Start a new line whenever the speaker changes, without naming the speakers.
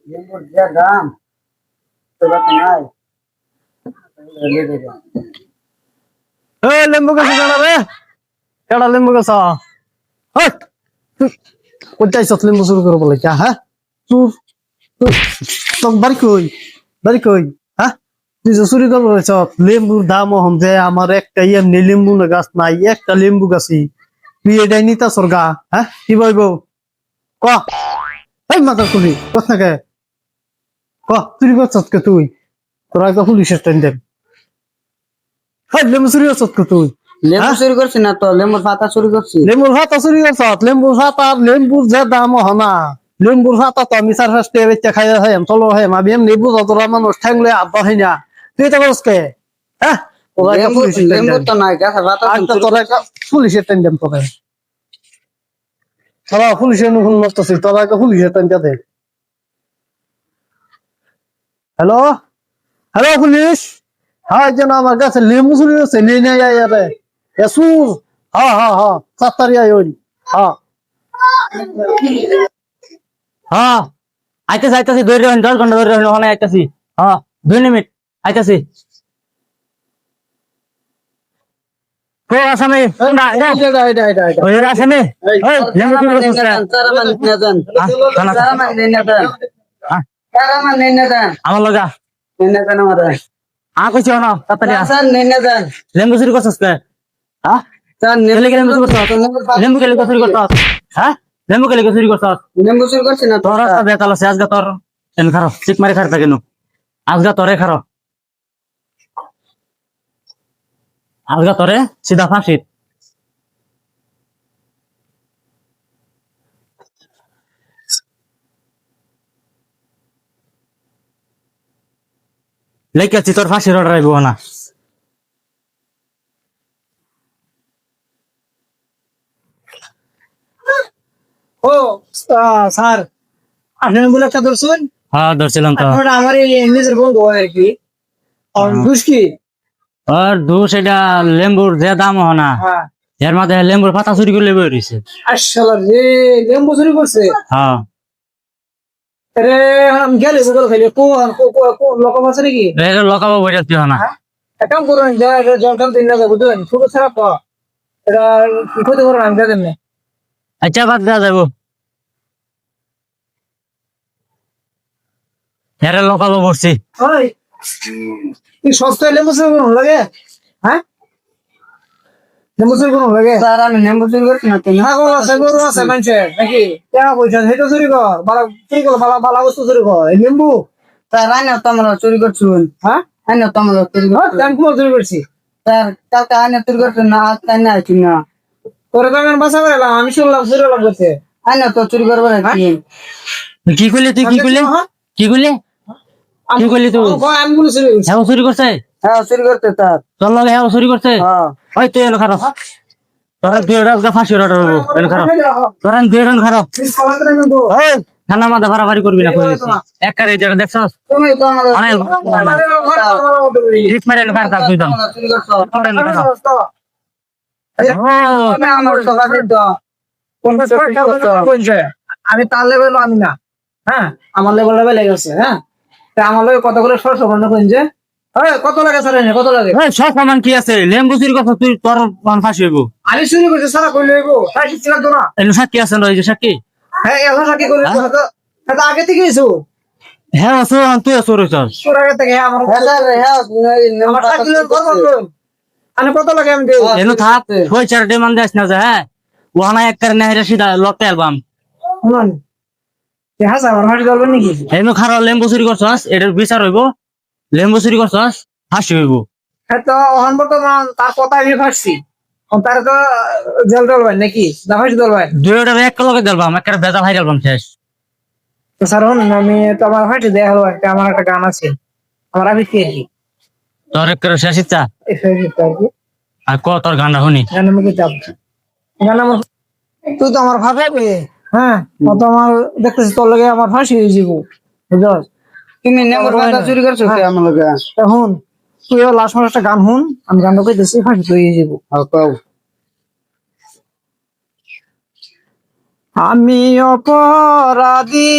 লেম্বুর যা দাম তোরা তো নাই
লেম্বু গাছ রে কেডা লেম্বু গাছ কোথায় লেম্বু শুরু করবো বলে হ্যাঁ তোর তোর বাড়ি কই হ্যাঁ তুই যে চুরি করবো লেম্বুর দাম হম যে আমার একটা এমনি লেম্বু গাছ নাই একটা লেম্বু গাছি তুই এটাই নিতা সরগা হ্যাঁ কি বলবো ক এই মাথা খুলি কোথাকে ক চুরি করছত কে তুই তোরা একটা পুলিশের টাইম দেন লেম্বু চুরি করছত কে তুই
লেম্বু চুরি করছি না তো লেম্বুর পাতা চুরি করছি
লেম্বুর ভাতা চুরি করছত লেম্বুর ভাতা লেম্বুর যে দাম হনা লেম্বুর ভাতা তো আমি 4-5 টাকা বেচা খাই হইম চলো হইম আমি এমনি বুঝা তোরা মানুষ ঠ্যাংলে আব্বা হই না তুই তো করস কে হ্যাঁ
লেম্বু তো নাই গাছের পাতা
তোরা পুলিশের টাইম দেন তোদের তোরা পুলিশের নুকুল নড়তেছি তোরা একটা পুলিশের টাইম দে হ্যালো হ্যালো পুলিশ হ্যাঁ যেন আমার কাছে লেম্বু চুরি হচ্ছে নিয়ে নিয়ে যায় রে এসুর হ্যাঁ হ্যাঁ হ্যাঁ 7 তারিখ আইন হ্যাঁ হ্যাঁ আইতাছি 10 ঘন্টা ধরে ওখানে আইতাছি হ্যাঁ 2 মিনিট আইতাছি কো আসামে কোনটা এটা ওই আসামে ওই লেম্বু চুরি করছিস আমার লগা কইছি না তাড়াতাড়ি লেম্বু চুরি করছিস কে হ্যাঁ লেম্বু কেলে চুরি করছিস হ্যাঁ লেম্বু কেলে চুরি করছিস
লেম্বু চুরি করছি না
তোর রাস্তা বেতাল আছে আজকে তোর এন খারো চিক মারি খারতা কেন আজকে তোরে খারো আজকে তোরে সিধা ফাঁসি লেখা তোর ফাঁসির অর্ডার আইব না
ও স্যার আপনি বলে একটা ধরছেন
হ্যাঁ ধরছিলাম তো
আমার এই নিজের বন্ধু হয় আর কি ঘুষ কি
আর দোষ এটা লেম্বুর যে দাম হনা
হ্যাঁ
এর মধ্যে লেম্বুর পাতা চুরি করলে বেরিয়েছে
আসলে রে লেম্বু চুরি করছে
হ্যাঁ
রে আমি গেলে গুগল খাইলে লোক আছে নাকি
এটা লকাবো বেরিয়েছে না
এক কাম করুন জলটাম দিন না বুঝলেন খুব খারাপ তো এটা ক্ষতি করুন আমি দেন না
আচ্ছা বাদ দেওয়া যাবো এরা লকাবো বসছি
ওই কি সস্তা লেম্বু চুরি করুন লাগে হ্যাঁ লেম্বু চুরি করুন লাগে
স্যার আমি লেম্বু চুরি করছি না তো
ছাগল আছে গরু আছে মানুষের নাকি টাকা পয়সা সেটা চুরি কর বালা চুরি কর বালা বস্তু চুরি কর এই লেম্বু
স্যার আইনা তো আমরা চুরি করছুন
হ্যাঁ
আইনা তো আমরা চুরি করছি
আমি কুমার চুরি করছি
স্যার কালকে আইনা চুরি করছেন না আজ আইনা আইছি না
তোরে তো আমি বাসা করলাম আমি শুনলাম চুরি লাভ করছে
আইনা তো চুরি করবো না
কি করলি তুই কি করলি কি করলি কি করলি তুই
আমি কোনো চুরি করছি
হ্যাঁ চুরি করছে
হ্যাঁ চুরি করতে স্যার
তোর লগে হ্যাঁ চুরি করছে
হ্যাঁ
ওই তুই এলো খারাপ তোরা দুই রাজগা ফাঁসি অর্ডার করবো এলো খারাপ তোরা দুই রান খারাপ ওই ঠান্ডা মাথা ভাড়াভাড়ি করবি না এক কারে যেটা দেখছস
তুমি তো আমাদের
অনেক রিক্স মেরে এলো খারাপ তুই তো
চুরি করছো
ও
আমার টাকা দিত
আমি তার লেভেল আমি না হ্যাঁ আমার লেভেল লেগে গেছে হ্যাঁ তা আমার লোক কত করে সরষ বন্ধ করেন যে কত লাগে স্যার কত লাগে
সব সামান কি আছে লেম্বু চুরি করছ তুই তোর ফাঁসি হইব
আমি শুরু করছি সারা কই লইব তাই ছিল তো না
এলো সাক্ষী আছে না ওই যে সাক্ষী
হ্যাঁ এখন সাকি করে তো আগে থেকে এসো
হ্যাঁ আছো তুই আছো রইছস
তোর আগে থেকে আমার আমার সাকি আমি কত লাগে আমি দেব
এনো থাক ওই চার ডিমান্ড দেস না যে হ্যাঁ ওহানা এক কারণে হেরা সিধা লকতে অ্যালবাম
শুনুন হ্যাঁ স্যার আমার হাঁটি ধরবেন নাকি
এনো খারাপ লেম্বু চুরি করছস এটার বিচার হইব লেম্বু চুরি করছস ফাঁসি হইব
হ্যাঁ তো অহন বর্তমান তার কথা আমি ফাঁসছি তার তো জেল দলবেন নাকি না ফাঁসি দলবেন
দুইটা এক লগে দিলাম একটা বেজা ভাই দিলাম শেষ
তো স্যার আমি তো আমার ফাঁসি দেয়া হলো একটা আমার একটা গান আছে আমার আমি খেয়েছি
তোর এক শেষ ইচ্ছা আর ক তোর গানটা শুনি
গান আমাকে চাপ গান আমার তুই তো আমার ফাঁসাইবে হ্যাঁ ও তো আমার দেখতেছি তোর লাগে আমার ফাঁসি হয়ে যাবো বুঝছ
তুমি নেমর পাতা চুরি করছো কি আমার লগে
এখন তুই লাস্ট মাস একটা গান শুন আমি গানটা কইতেছি ফাঁসি হয়ে যাবো
কও
আমি অপরাধী